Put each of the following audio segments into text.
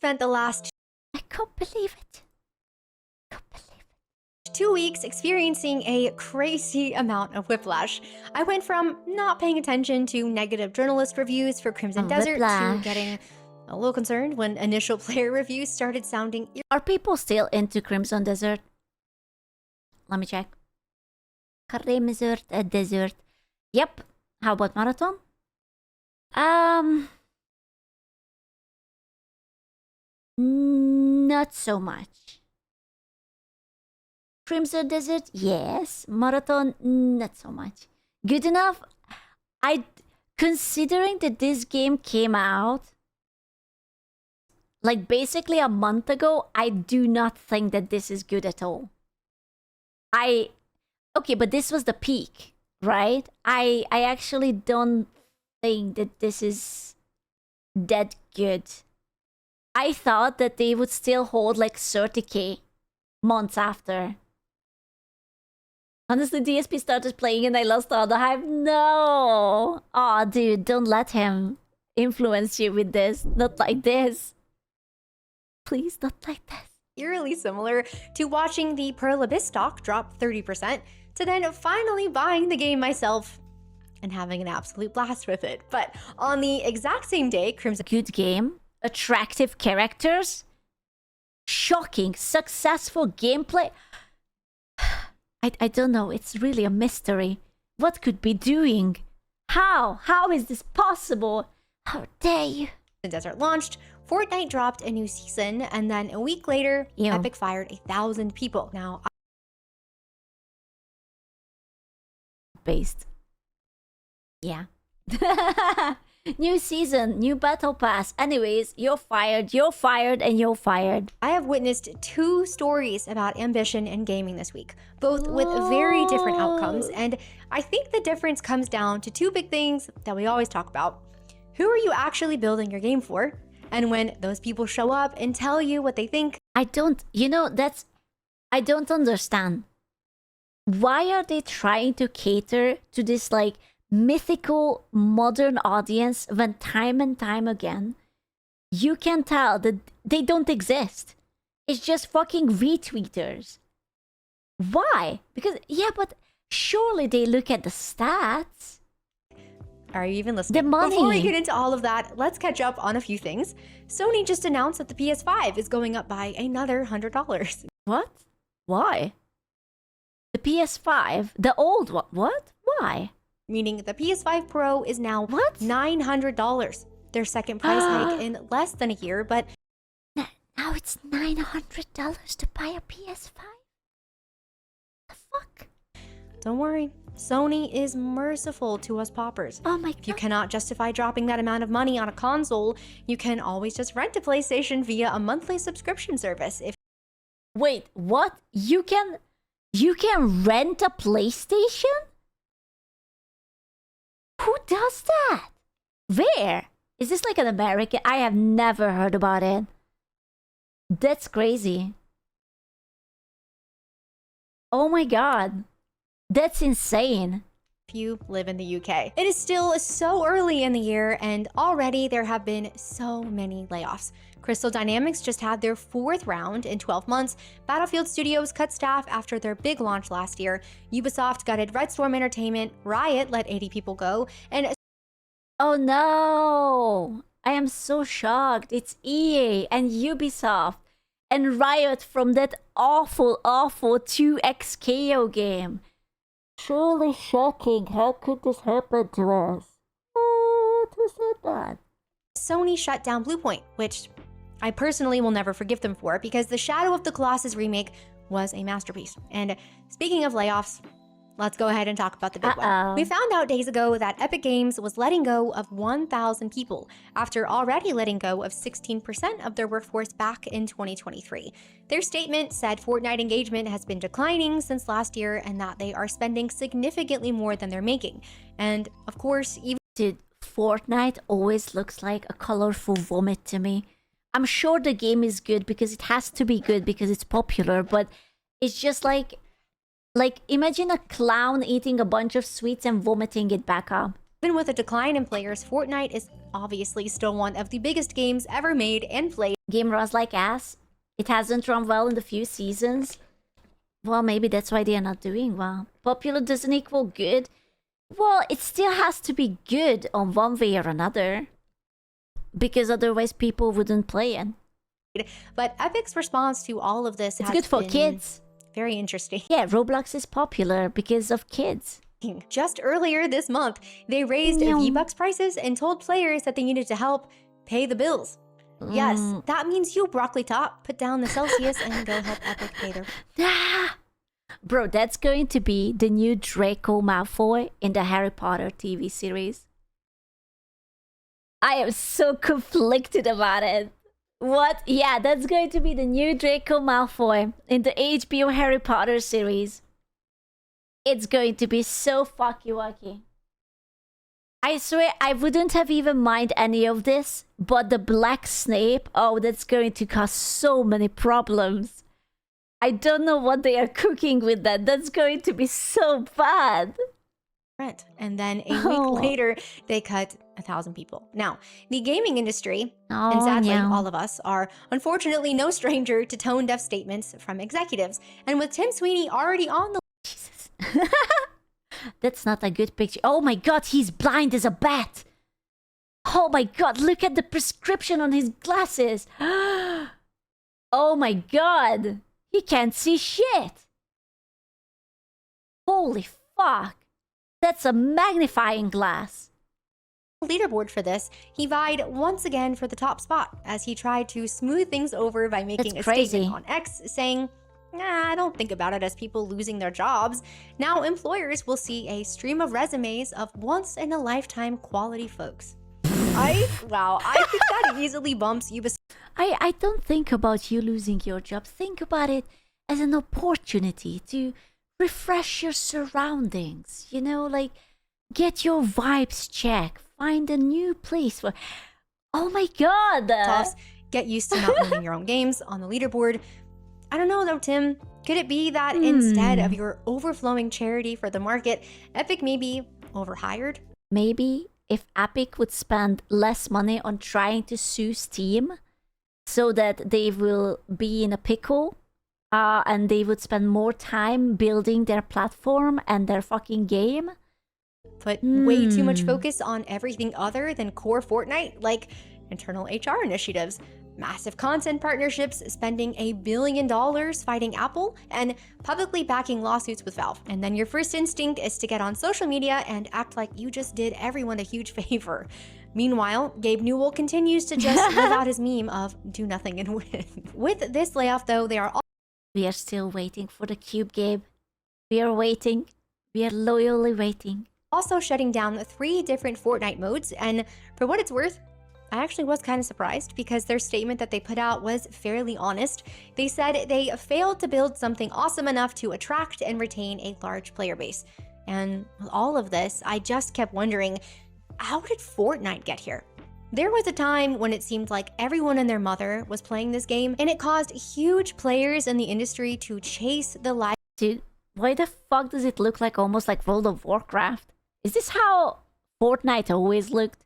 spent the last I can't believe it. 2 weeks experiencing a crazy amount of whiplash. I went from not paying attention to negative journalist reviews for Crimson Desert to Whiplash. getting a little concerned when initial player reviews started sounding Are people still into Crimson Desert? Let me check. Crimson Desert. Yep. How about Marathon? Not so much. Crimson Desert, yes. Marathon, not so much. Good enough. Considering that this game came out like basically a month ago, I do not think that this is good at all. Okay, but this was the peak, right? I actually don't think that this is that good. I thought that they would still hold like 30k months after. Honestly, DSP started playing and I lost all the hype. No! Aw, dude, don't let him influence you with this. Not like this. Please, not like this. eerily similar to watching the Pearl Abyss stock drop 30% to then finally buying the game myself and having an absolute blast with it. But on the exact same day, Crimson Good game, attractive characters, shocking, successful gameplay. I don't know, it's really a mystery. What could be doing? How? How is this possible? How dare you? Desert launched, Fortnite dropped a new season, and then a week later, Ew. Epic fired 1,000 people. Now, Based. Yeah. New season, new battle pass. Anyways, you're fired, and you're fired. I have witnessed 2 stories about ambition in gaming this week, both with very different outcomes, and I think the difference comes down to 2 big things that we always talk about. Who are you actually building your game for? And when those people show up and tell you what they think, I don't understand. Why are they trying to cater to this like mythical modern audience when time and time again you can tell that they don't exist? It's just fucking retweeters. Why? Because yeah, but surely they look at the stats. are you even listening? The money. Before we get into all of that, let's catch up on a few things. Sony just announced that the PS5 is going up by another $100. What? Why? The PS5, the old one. What? Why? Meaning the PS5 Pro is now What? $900. Their second price hike in less than a year, but Now it's $900 to buy a PS5? The fuck? don't worry, Sony is merciful to us paupers. Oh my If you god. cannot justify dropping that amount of money on a console, you can always just rent a PlayStation via a monthly subscription service. If Wait, what? You can rent a PlayStation? Who does that? Where? Is this like an American? I have never heard about it. That's crazy. Oh my god. That's insane. you live in the UK. It is still so early in the year, and already there have been so many layoffs. Crystal Dynamics just had their 4th round in 12 months. Battlefield Studios cut staff after their big launch last year. Ubisoft gutted Red Storm Entertainment. Riot let 80 people go. And Oh no! I am so shocked. It's EA and Ubisoft and Riot from that awful 2XKO game. Truly shocking. How could this happen to us? What was that? Sony shut down Bluepoint, which I personally will never forgive them for, because the Shadow of the Colossus remake was a masterpiece. And speaking of layoffs, let's go ahead and talk about the big one. We found out days ago that Epic Games was letting go of 1,000 people after already letting go of 16% of their workforce back in 2023. Their statement said Fortnite engagement has been declining since last year and that they are spending significantly more than they're making. And of course, even Dude, Fortnite always looks like a colorful vomit to me. I'm sure the game is good because it has to be good because it's popular, but it's just like imagine a clown eating a bunch of sweets and vomiting it back up. with a decline in players, Fortnite is obviously still one of the biggest games ever made and played. game runs like ass. It hasn't run well in the few seasons. Well, maybe that's why they are not doing well. Popular doesn't equal good. Well, it still has to be good on one way or another. Because otherwise people wouldn't play it. But Epic's response to all of this It's has good for been kids. very interesting. Yeah, Roblox is popular because of kids. Just earlier this month, they raised V-Bucks prices and told players that they needed to help pay the bills. Yes, that means you, Broccoli Top, put down the Celsius and go help Epic pay their... Bro, that's going to be the new Draco Malfoy in the Harry Potter TV series. I am so conflicted about it. What? Yeah, that's going to be the new Draco Malfoy in the HBO Harry Potter series. It's going to be so fucky-wucky. I swear I wouldn't have even mind any of this, but the Black Snape, oh, that's going to cause so many problems. I don't know what they are cooking with that. That's going to be so bad. And then a week later, they cut 1,000 people. Now, the gaming industry, and sadly all of us, are unfortunately no stranger to tone-deaf statements from executives. And with Tim Sweeney already on the... Jesus. That's not a good picture. Oh my god, he's blind as a bat. Oh my god, look at the prescription on his glasses. Oh my god. He can't see shit. Holy fuck. That's a magnifying glass. Leaderboard for this, he vied once again for the top spot as he tried to smooth things over by making a statement on X saying, "Nah, I don't think about it as people losing their jobs. Now employers will see a stream of resumes of once-in-a-lifetime quality folks." I think that easily bumps Ubisoft. I don't think about you losing your job. Think about it as an opportunity to refresh your surroundings. You know, like get your vibes checked. Find a new place for... Oh my god! Get used to not owning your own games on the leaderboard. I don't know though, Tim. Could it be that instead of your overflowing charity for the market, Epic may be overhired? Maybe if Epic would spend less money on trying to sue Steam so that they will be in a pickle and they would spend more time building their platform and their fucking game. Put way too much focus on everything other than core Fortnite, like internal HR initiatives, massive content partnerships, spending $1 billion fighting Apple, and publicly backing lawsuits with Valve. And then your first instinct is to get on social media and act like you just did everyone a huge favor. Meanwhile, Gabe Newell continues to just live out his meme of do nothing and win. With this layoff though, they are all... We are still waiting for the cube, Gabe. We are waiting. We are loyally waiting. Also shutting down 3 different Fortnite modes, and for what it's worth, I actually was kind of surprised because their statement that they put out was fairly honest. They said they failed to build something awesome enough to attract and retain a large player base. And with all of this, I just kept wondering, how did Fortnite get here? There was a time when it seemed like everyone and their mother was playing this game, and it caused huge players in the industry to chase the life. Dude, why the fuck does it look like almost like World of Warcraft? Is this how Fortnite always looked?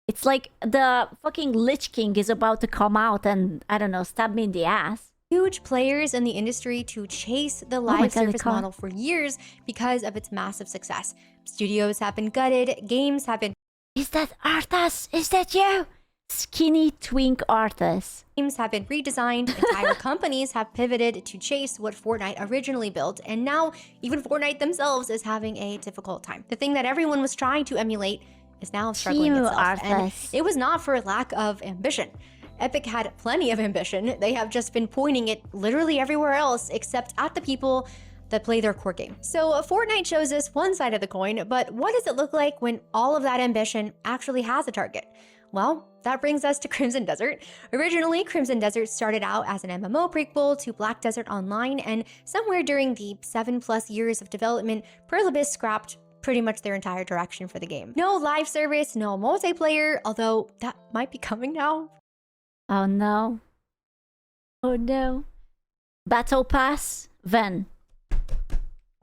It's like the fucking Lich King is about to come out and, I don't know, stab me in the ass. Huge players in the industry to chase the live service model for years because of its massive success. Studios have been gutted, games have been... Is that Arthas? Is that you? Skinny twink Arthas. Games have been redesigned, entire companies have pivoted to chase what Fortnite originally built, and now even Fortnite themselves is having a difficult time. The thing that everyone was trying to emulate is now struggling itself, and it was not for lack of ambition. Epic had plenty of ambition. They have just been pointing it literally everywhere else except at the people that play their core game. So Fortnite shows us one side of the coin, but what does it look like when all of that ambition actually has a target? Well, that brings us to Crimson Desert. Originally, Crimson Desert started out as an MMO prequel to Black Desert Online, and somewhere during the 7+ years of development, Perlibis scrapped pretty much their entire direction for the game. No live service, no multiplayer, although that might be coming now. Oh no. Oh no. Battle Pass? When?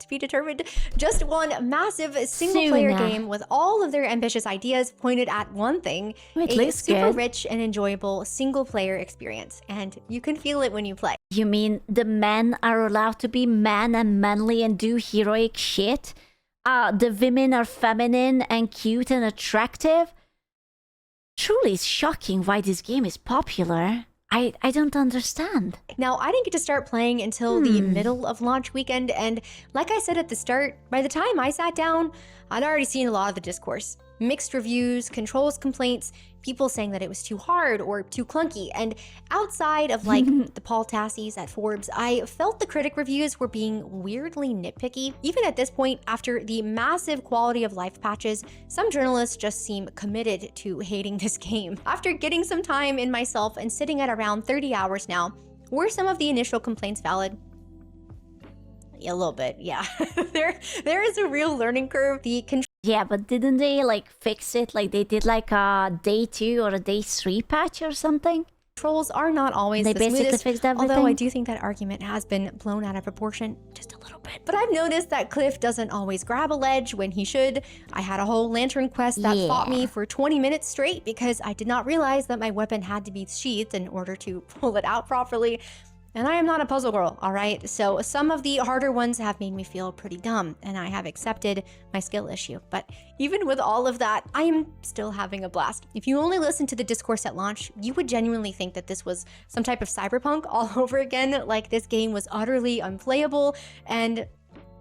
to be determined. Just one massive single-player Soon. game with all of their ambitious ideas pointed at one thing, It a looks super good. rich and enjoyable single-player experience. And you can feel it when you play. You mean the men are allowed to be man and manly and do heroic shit? The women are feminine and cute and attractive? Truly shocking why this game is popular. I don't understand. Now, I didn't get to start playing until the middle of launch weekend, and like I said at the start, by the time I sat down, I'd already seen a lot of the discourse. Mixed reviews, controls complaints, people saying that it was too hard or too clunky, and outside of like the Paul Tassies at Forbes, I felt the critic reviews were being weirdly nitpicky. Even at this point, after the massive quality of life patches, some journalists just seem committed to hating this game. After getting some time in myself and sitting at around 30 hours now, were some of the initial complaints valid? A little bit, yeah. there is a real learning curve. Yeah, but didn't they like fix it? Like they did like a day 2 or a day 3 patch or something? Controls are not always They the basically smoothest, fixed everything. although I do think that argument has been blown out of proportion just a little bit. But I've noticed that Cliff doesn't always grab a ledge when he should. I had a whole lantern quest that fought me for 20 minutes straight because I did not realize that my weapon had to be sheathed in order to pull it out properly. And I am not a puzzle girl, all right? So some of the harder ones have made me feel pretty dumb, and I have accepted my skill issue. But even with all of that, I am still having a blast. If you only listened to the discourse at launch, you would genuinely think that this was some type of cyberpunk all over again, like this game was utterly unplayable, and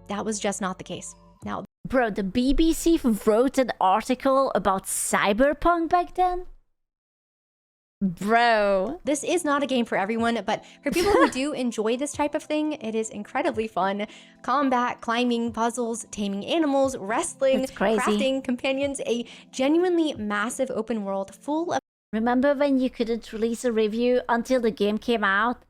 that was just not the case. Now, bro, the BBC wrote an article about cyberpunk back then? Bro. this is not a game for everyone, but for people who do enjoy this type of thing, it is incredibly fun. Combat, climbing, puzzles, taming animals, wrestling, That's crazy. crafting, companions, a genuinely massive open world full of Remember when you couldn't release a review until the game came out?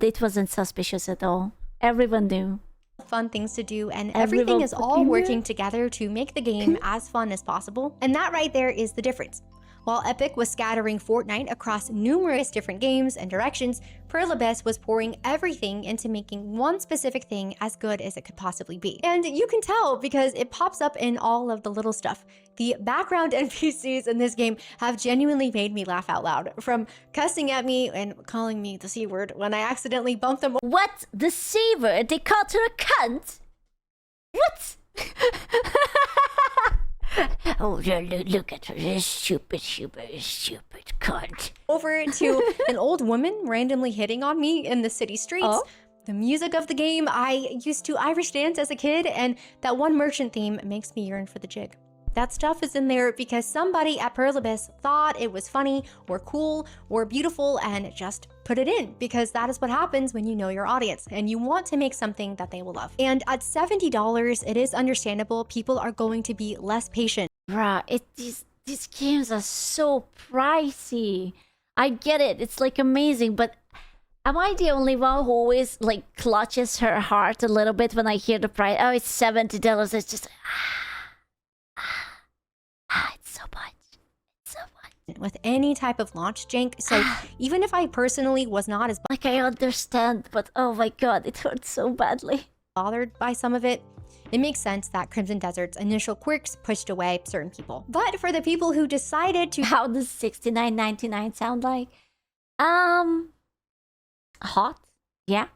It wasn't suspicious at all. Everyone knew. fun things to do, and Everyone everything is all fucking working knew. together to make the game as fun as possible. And that right there is the difference. While Epic was scattering Fortnite across numerous different games and directions, Pearl Abyss was pouring everything into making one specific thing as good as it could possibly be. And you can tell because it pops up in all of the little stuff. The background NPCs in this game have genuinely made me laugh out loud, from cussing at me and calling me the C word when I accidentally bumped them. What? The C word? They called her a cunt? What? Oh, look at her, this stupid cunt. Over to an old woman randomly hitting on me in the city streets. Oh. The music of the game, I used to Irish dance as a kid, and that one merchant theme makes me yearn for the jig. That stuff is in there because somebody at Pearl Abyss thought it was funny or cool or beautiful and just put it in, because that is what happens when you know your audience and you want to make something that they will love. And at $70, it is understandable people are going to be less patient. Bruh, these games are so pricey. I get it, it's like amazing, but am I the only one who always like clutches her heart a little bit when I hear the price? Oh, it's $70. It's just it's so much. It's so much. With any type of launch jank. So even if I personally was not as Like I understand, but oh my god, it hurts so badly. bothered by some of it, it makes sense that Crimson Desert's initial quirks pushed away certain people. But for the people who decided to How does $69.99 sound like? Hot? Yeah.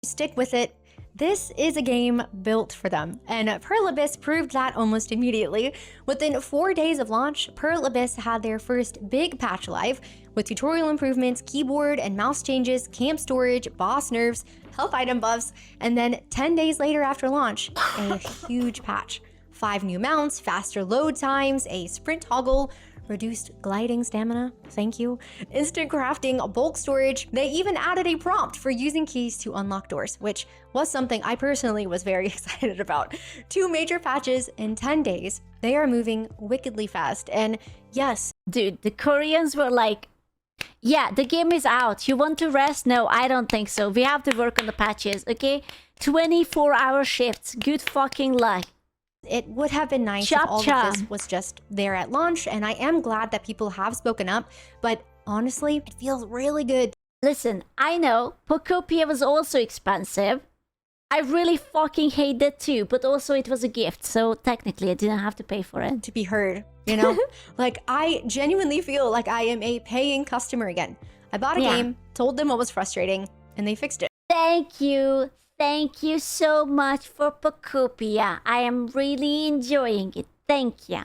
stick with it, this is a game built for them. And Pearl Abyss proved that almost immediately. Within 4 days of launch, Pearl Abyss had their first big patch live, with tutorial improvements, keyboard and mouse changes, camp storage, boss nerfs, health item buffs, and then 10 days later after launch, a huge patch. 5 new mounts, faster load times, a sprint toggle, reduced gliding stamina, thank you, instant crafting, bulk storage. They even added a prompt for using keys to unlock doors, which was something I personally was very excited about. 2 major patches in 10 days. They are moving wickedly fast, and yes, Dude, the Koreans were like, yeah, the game is out. You want to rest? No, I don't think so. We have to work on the patches, okay? 24-hour shifts. Good fucking luck. it would have been nice Chop if all chop. of this was just there at launch, and I am glad that people have spoken up, but honestly, it feels really good Listen, I know Pocopia was also expensive. I really fucking hate that too, but also it was a gift, so technically I didn't have to pay for it. To be heard, you know? Like, I genuinely feel like I am a paying customer again. I bought a game, told them what was frustrating, and they fixed it. Thank you. Thank you so much for Pocopia. I am really enjoying it. Thank you.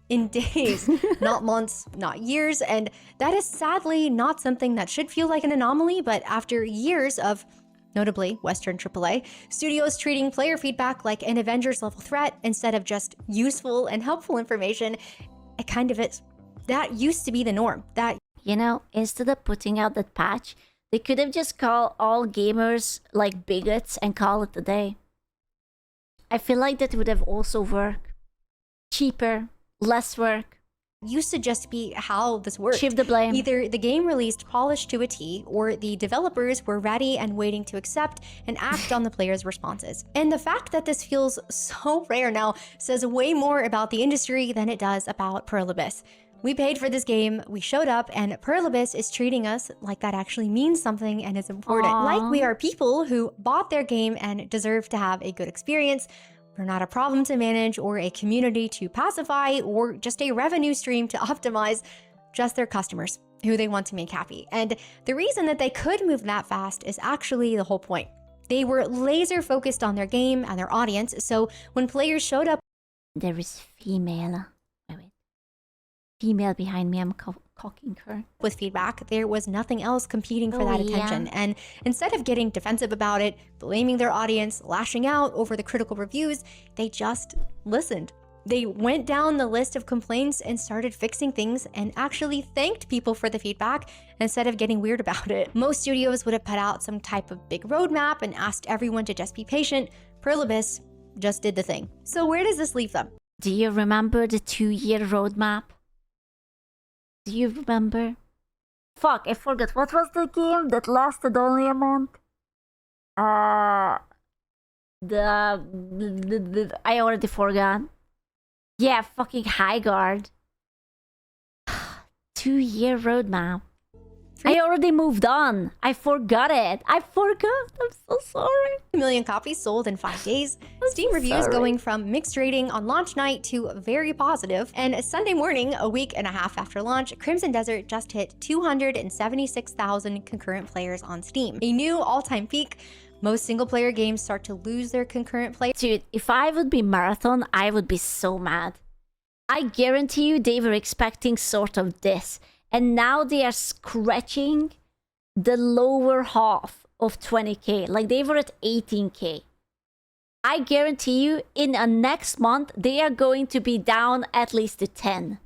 In days, not months, not years, and that is sadly not something that should feel like an anomaly, but after years of, notably Western AAA, studios treating player feedback like an Avengers-level threat instead of just useful and helpful information, it kind of is. That used to be the norm. That, you know, instead of putting out that patch, they could have just called all gamers like bigots and call it a day. I feel like that would have also worked. Cheaper, less work. Used to just be how this worked. Shift the blame. Either the game released polished to a T, or the developers were ready and waiting to accept and act on the players' responses. And the fact that this feels so rare now says way more about the industry than it does about Pearl Abyss. We paid for this game, we showed up, and Pearl Abyss is treating us like that actually means something and is important. Aww. Like we are people who bought their game and deserve to have a good experience. We're not a problem to manage or a community to pacify or just a revenue stream to optimize, just their customers who they want to make happy. And the reason that they could move that fast is actually the whole point. They were laser focused on their game and their audience, so when players showed up, there is female. Wait. Female behind me, I'm cocking her. With feedback, there was nothing else competing for that attention. And instead of getting defensive about it, blaming their audience, lashing out over the critical reviews, they just listened. They went down the list of complaints and started fixing things and actually thanked people for the feedback instead of getting weird about it. Most studios would have put out some type of big roadmap and asked everyone to just be patient. Pearl Abyss just did the thing. So where does this leave them? Do you remember the 2-year roadmap? Do you remember? Fuck, I forgot. What was the game that lasted only a month? I already forgot. Yeah, fucking High Guard. 2-year roadmap. I already moved on. I forgot it. I forgot. I'm so sorry. 2 million copies sold in 5 days. Steam reviews going from mixed rating on launch night to very positive. And Sunday morning, a week and a half after launch, Crimson Desert just hit 276,000 concurrent players on Steam. A new all-time peak. Most single-player games start to lose their concurrent players. Dude, if I would be Marathon, I would be so mad. I guarantee you they were expecting sort of this. And now they are scratching the lower half of 20k. Like they were at 18k. I guarantee you in a next month, they are going to be down at least to 10.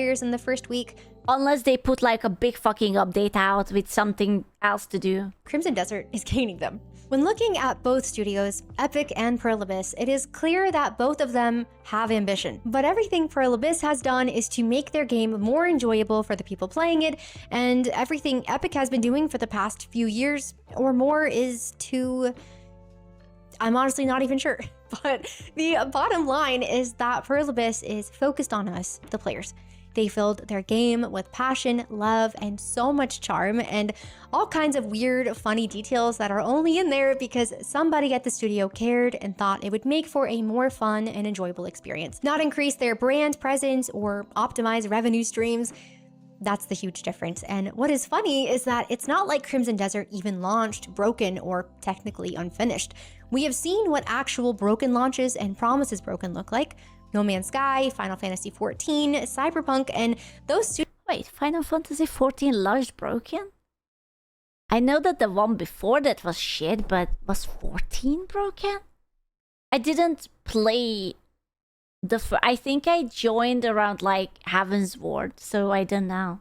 In the first week. Unless they put like a big fucking update out with something else to do. Crimson Desert is gaining them. When looking at both studios, Epic and Pearl Abyss, it is clear that both of them have ambition. But everything Pearl Abyss has done is to make their game more enjoyable for the people playing it, and everything Epic has been doing for the past few years or more is to... I'm honestly not even sure. But the bottom line is that Pearl Abyss is focused on us, the players. They filled their game with passion, love, and so much charm, and all kinds of weird, funny details that are only in there because somebody at the studio cared and thought it would make for a more fun and enjoyable experience. Not increase their brand presence or optimize revenue streams. That's the huge difference. And what is funny is that it's not like Crimson Desert even launched broken or technically unfinished. We have seen what actual broken launches and promises broken look like. No Man's Sky, Final Fantasy XIV, Cyberpunk, and those two. Wait, Final Fantasy XIV launched broken? I know that the one before that was shit, but was 14 broken? I didn't play I think I joined around like Heaven's Ward, so I don't know.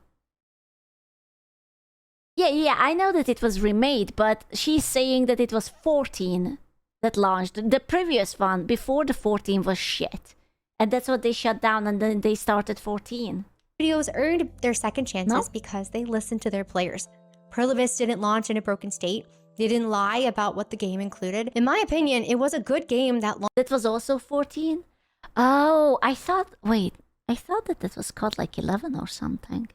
Yeah, I know that it was remade, but she's saying that it was 14 that launched. The previous one before the 14 was shit. And that's what they shut down, and then they started 14. Studios earned their second chances because they listened to their players. Pearl Abyss didn't launch in a broken state. They didn't lie about what the game included. In my opinion, it was a good game that launched. That was also 14? Oh, I thought that was called like 11 or something.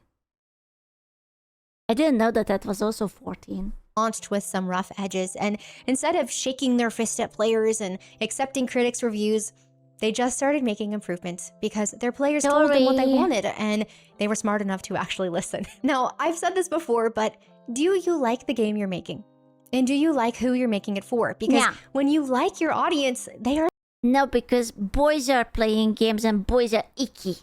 I didn't know that that was also 14. Launched with some rough edges, and instead of shaking their fist at players and accepting critics' reviews, they just started making improvements because their players told them what they wanted, and they were smart enough to actually listen. Now, I've said this before, but do you like the game you're making? And do you like who you're making it for? Because when you like your audience, they are No, because boys are playing games and boys are icky.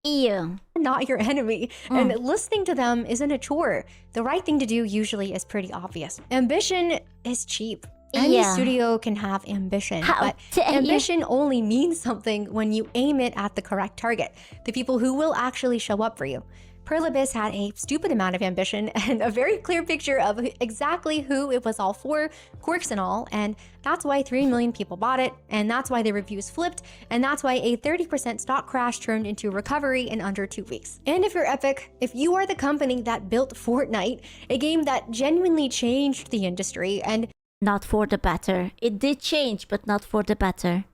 Ew. not your enemy, and listening to them isn't a chore. The right thing to do usually is pretty obvious. Ambition is cheap. Any studio can have ambition, but ambition only means something when you aim it at the correct target, the people who will actually show up for you. Perlibis had a stupid amount of ambition and a very clear picture of exactly who it was all for, quirks and all, and that's why 3 million people bought it, and that's why the reviews flipped, and that's why a 30% stock crash turned into recovery in under 2 weeks. And if you're Epic, if you are the company that built Fortnite, a game that genuinely changed the industry, and not for the better. It did change, but not for the better.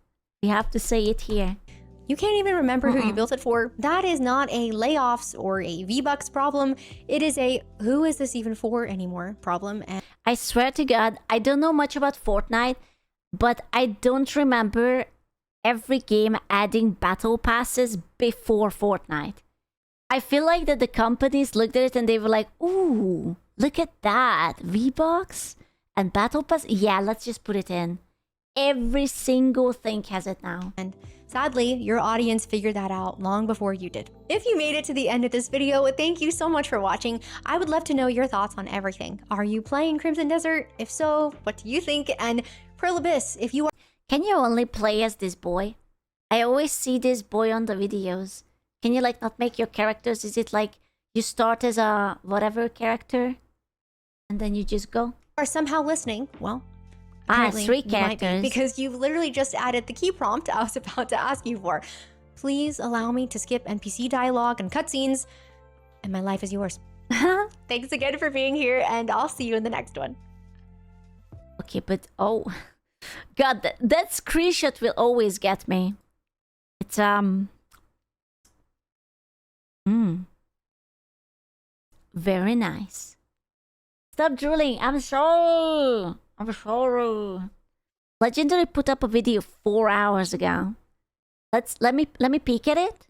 We have to say it here. you can't even remember who you built it for, that is not a layoffs or a V-Bucks problem. It is a who is this even for anymore problem. And I swear to God, I don't know much about Fortnite, but I don't remember every game adding battle passes before Fortnite. I feel like that the companies looked at it and they were like, ooh, look at that. V-Bucks and battle pass? Yeah, let's just put it in. Every single thing has it now. And sadly, your audience figured that out long before you did. If you made it to the end of this video, thank you so much for watching. I would love to know your thoughts on everything. Are you playing Crimson Desert? If so, what do you think? And Perlibis, if you are... Can you only play as this boy? I always see this boy on the videos. Can you like not make your characters? Is it like you start as a whatever character and then you just go? are somehow listening, well... 3 characters. Because you literally just added the key prompt I was about to ask you for. Please allow me to skip NPC dialogue and cutscenes, and my life is yours. Thanks again for being here, and I'll see you in the next one. Okay, but oh... God, that screenshot will always get me. It's, very nice. Stop drooling, I'm sorry. I'm sorry. Legendary put up a video 4 hours ago. Let me peek at it.